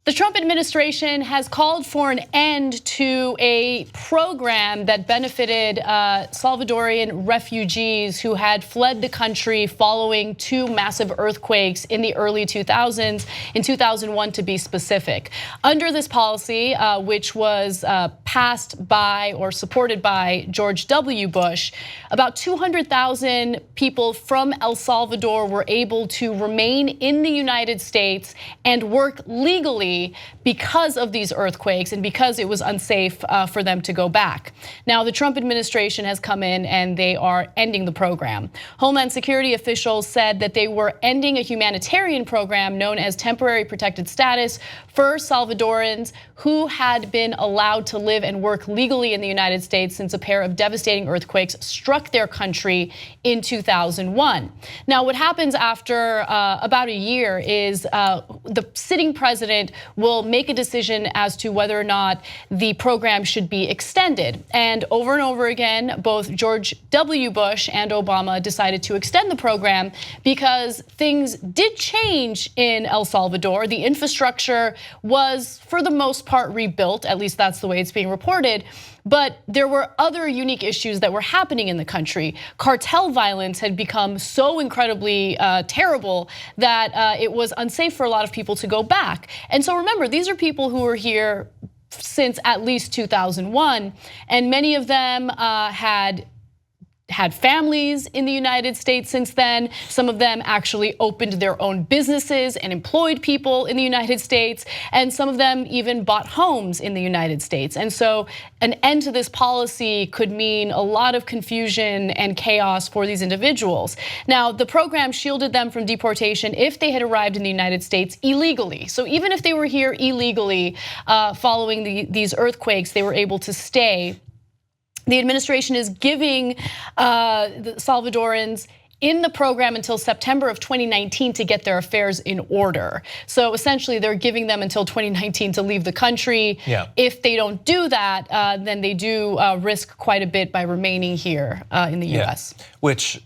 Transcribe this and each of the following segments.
The Trump administration has called for an end to a program that benefited Salvadorian refugees who had fled the country following two massive earthquakes in the early 2000s, in 2001 to be specific. Under this policy, which was passed by or supported by George W. Bush, about 200,000 people from El Salvador were able to remain in the United States and work legally because of these earthquakes and because it was unsafe for them to go back. Now, the Trump administration has come in and they are ending the program. Homeland Security officials said that they were ending a humanitarian program known as temporary protected status for Salvadorans who had been allowed to live and work legally in the United States since a pair of devastating earthquakes struck their country in 2001. Now, what happens after about a year is the sitting president will make a decision as to whether or not the program should be extended. And over again, both George W. Bush and Obama decided to extend the program because things did change in El Salvador. The infrastructure was, for the most part, rebuilt, at least that's the way it's being reported. But there were other unique issues that were happening in the country. Cartel violence had become so incredibly terrible that it was unsafe for a lot of people to go back. And so remember, these are people who were here since at least 2001, and many of them had families in the United States since then. Some of them actually opened their own businesses and employed people in the United States. And some of them even bought homes in the United States. And so an end to this policy could mean a lot of confusion and chaos for these individuals. Now, the program shielded them from deportation if they had arrived in the United States illegally. So even if they were here illegally following these earthquakes, they were able to stay. The administration is giving the Salvadorans in the program until September of 2019 to get their affairs in order. So essentially, they're giving them until 2019 to leave the country. Yeah. If they don't do that, then they do risk quite a bit by remaining here in the US.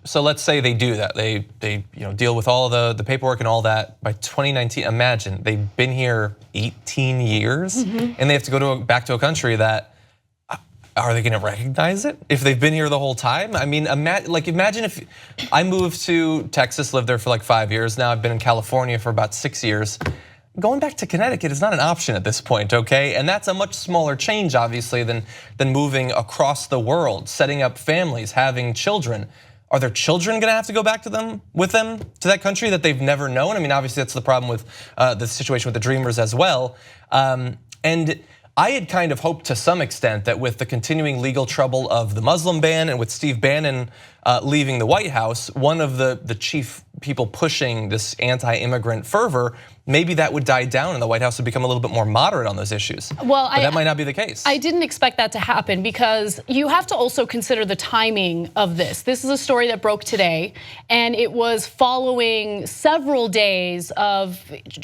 So let's say they do that. They deal with all of the paperwork and all that by 2019. Imagine they've been here 18 years and they have to go back to a country that. Are they going to recognize it if they've been here the whole time? I mean, imagine if I moved to Texas, lived there for like 5 years. Now I've been in California for about 6 years. Going back to Connecticut is not an option at this point, okay? And that's a much smaller change, obviously, than moving across the world, setting up families, having children. Are their children going to have to go back with them to that country that they've never known? I mean, obviously that's the problem with the situation with the Dreamers as well. And I had kind of hoped to some extent that with the continuing legal trouble of the Muslim ban and with Steve Bannon leaving the White House, one of the chief people pushing this anti-immigrant fervor, maybe that would die down and the White House would become a little bit more moderate on those issues. Well, but that might not be the case. I didn't expect that to happen because you have to also consider the timing of this. This is a story that broke today, and it was following several days of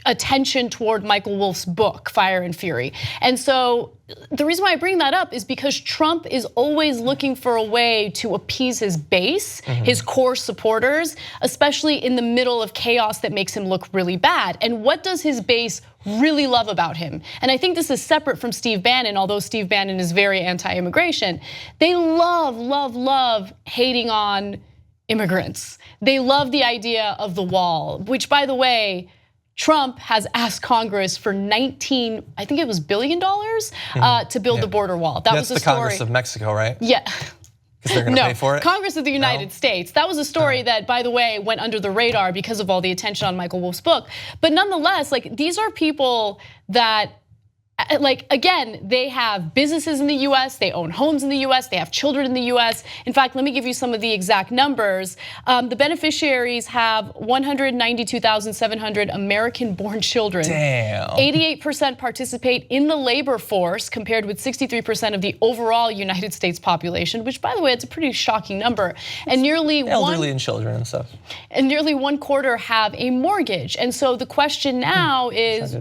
attention toward Michael Wolff's book, Fire and Fury. And so the reason why I bring that up is because Trump is always looking for a way to appease his base, his core supporters, especially in the middle of chaos that makes him look really bad. And what does his base really love about him? And I think this is separate from Steve Bannon, although Steve Bannon is very anti-immigration. They love hating on immigrants. They love the idea of the wall, which, by the way, Trump has asked Congress for $19, I think it was $billion to build the border wall. That's the Congress of Mexico, right? Yeah. Because they're going to pay for it? Congress of the United States. That was a story that, by the way, went under the radar because of all the attention on Michael Wolff's book. But nonetheless, these are people that, again, they have businesses in the US, they own homes in the US, they have children in the US. In fact, let me give you some of the exact numbers. The beneficiaries have 192,700 American-born children. Damn. 88% participate in the labor force compared with 63% of the overall United States population, which, by the way, it's a pretty shocking number. And nearly elderly and children and stuff. And nearly 1/4 have a mortgage. And so the question now is,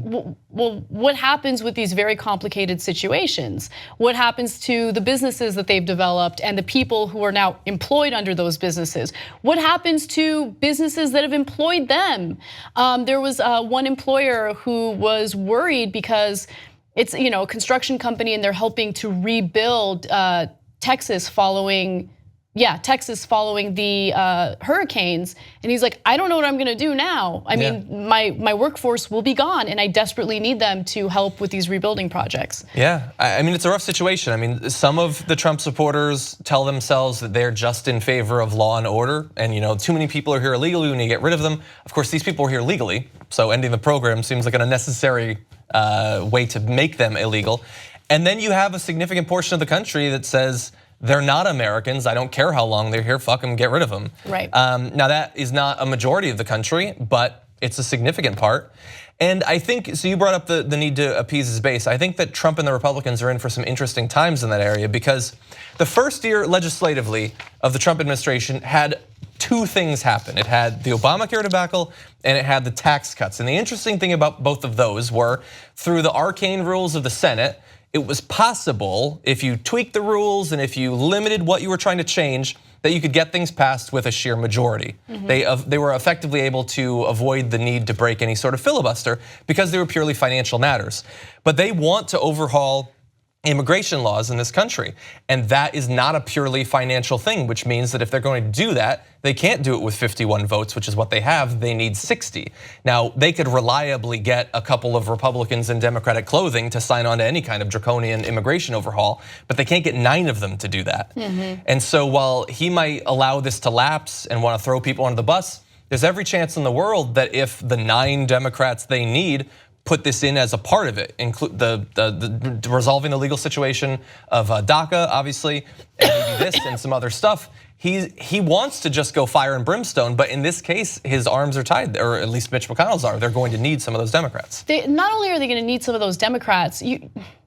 well, what happens with these very complicated situations? What happens to the businesses that they've developed and the people who are now employed under those businesses? What happens to businesses that have employed them? There was one employer who was worried because it's a construction company and they're helping to rebuild Texas following the hurricanes, and he's like, I don't know what I'm gonna do now. I mean, my workforce will be gone, and I desperately need them to help with these rebuilding projects. Yeah, I mean, it's a rough situation. I mean, some of the Trump supporters tell themselves that they're just in favor of law and order, and too many people are here illegally. We need to get rid of them. Of course, these people are here legally, so ending the program seems like an unnecessary way to make them illegal. And then you have a significant portion of the country that says, they're not Americans. I don't care how long they're here. Fuck them, get rid of them. Right. Now that is not a majority of the country, but it's a significant part. And I think, so you brought up the need to appease his base. I think that Trump and the Republicans are in for some interesting times in that area, because the first year legislatively of the Trump administration had two things happen. It had the Obamacare debacle and it had the tax cuts. And the interesting thing about both of those were, through the arcane rules of the Senate, it was possible, if you tweaked the rules and if you limited what you were trying to change, that you could get things passed with a sheer majority. They were effectively able to avoid the need to break any sort of filibuster because they were purely financial matters. But they want to overhaul immigration laws in this country, and that is not a purely financial thing, which means that if they're going to do that, they can't do it with 51 votes, which is what they have. They need 60. Now, they could reliably get a couple of Republicans in Democratic clothing to sign on to any kind of draconian immigration overhaul, but they can't get 9 of them to do that. And so while he might allow this to lapse and want to throw people under the bus, there's every chance in the world that if the 9 Democrats they need put this in as a part of it, include the resolving the legal situation of DACA, obviously, and maybe this and some other stuff. He wants to just go fire and brimstone, but in this case, his arms are tied, or at least Mitch McConnell's are. They're going to need some of those Democrats. Not only are they going to need some of those Democrats,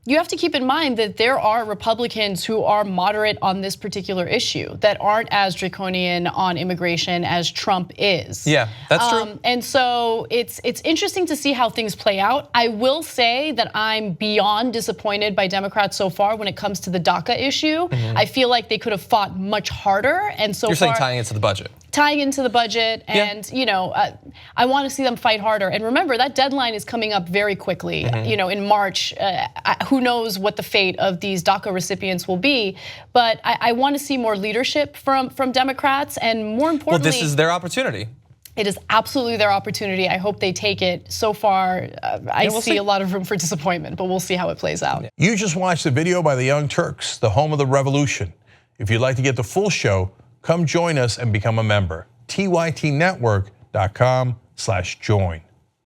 you have to keep in mind that there are Republicans who are moderate on this particular issue, that aren't as draconian on immigration as Trump is. Yeah, that's true. And so it's interesting to see how things play out. I will say that I'm beyond disappointed by Democrats so far when it comes to the DACA issue. I feel like they could have fought much harder, and so You're far, saying tying it to the budget. Tying into the budget, and I want to see them fight harder. And remember, that deadline is coming up very quickly. In March, who knows what the fate of these DACA recipients will be? But I want to see more leadership from Democrats, and more importantly, well, this is their opportunity. It is absolutely their opportunity. I hope they take it. So far, we'll see a lot of room for disappointment, but we'll see how it plays out. You just watched the video by the Young Turks, the home of the revolution. If you'd like to get the full show, come join us and become a member. tytnetwork.com/join.